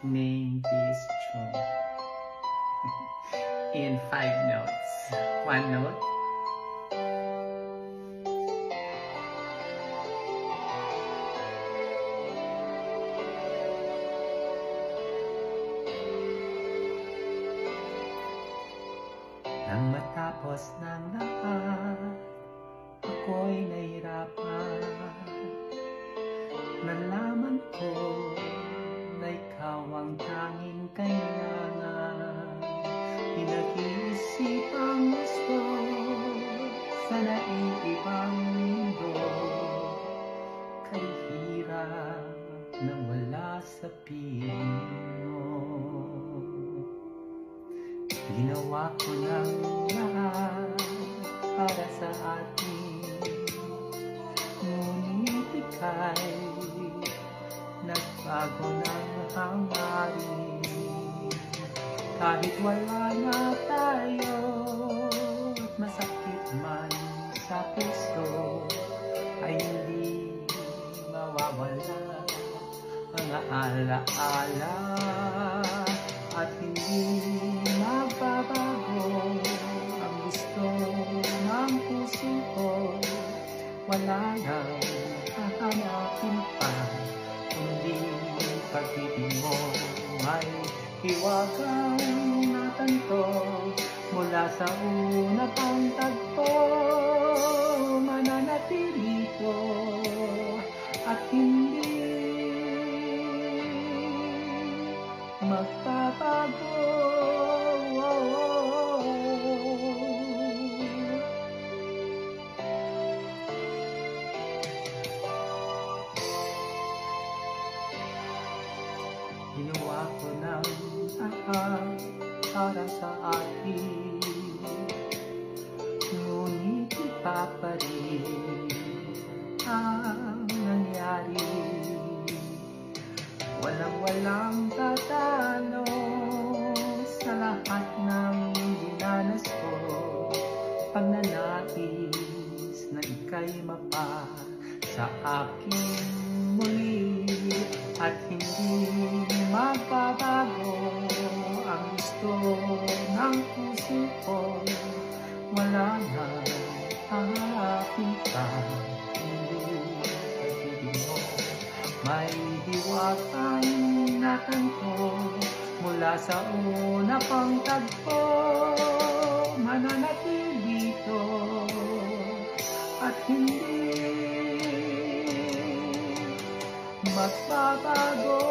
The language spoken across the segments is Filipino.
name this tune in 5 notes. 1 note. Nang matapos ng lahat, ako'y nahirapan. Nalaman ko na ikaw ang tanging kailangan. Pinag-iisipang gusto sa naiibang mundo. Kay hirap nang wala sa piling mo. Ginawa ko ng lahat para sa atin, ngunit ika'y nagbago ng hangarin. Kahit wala na tayo at masakit man sa puso, ay hindi mawawala ang alaala at hindi magbabago ang gusto ng puso ko. Wala nang hahanapin pa, kundi pag-ibig mo ay hiwagang natanto mula sa una pang tagpo. Mananatili ko at hindi magbabago. Ginawa ko ng lahat para sa atin, ngunit iba pa rin ang nangyari. Walang tatalo sa lahat ng dinanas ko. Pagnanais na ika'y mapa sa akin muli, at hindi magbabago ang gusto ng puso ko. Wala na hahanapin pa, hindi pag-ibig mo. May diwakang natanto mula sa una pang tagpo. Mananatili dito at hindi magbabago.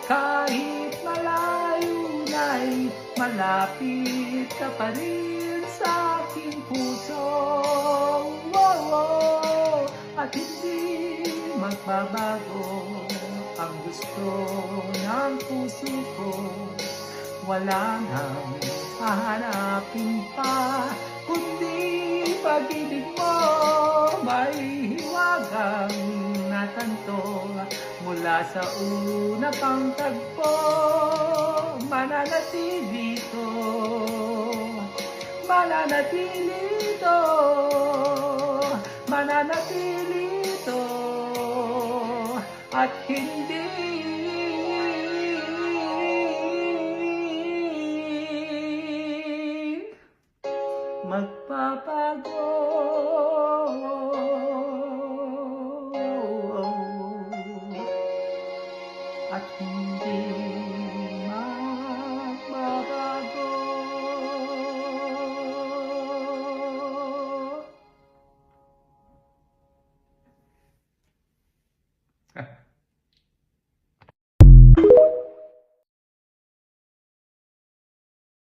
Kahit malayo na'y malapit ka pa rin sa aking puso. At hindi magbabago ang gusto ng puso ko. Wala nang hahanapin pa, kundi pag-ibig mo. May hiwagang natanto mula sa una pang tagpo. Mananatili ito, mananatili ito, mananatili ito, at hindi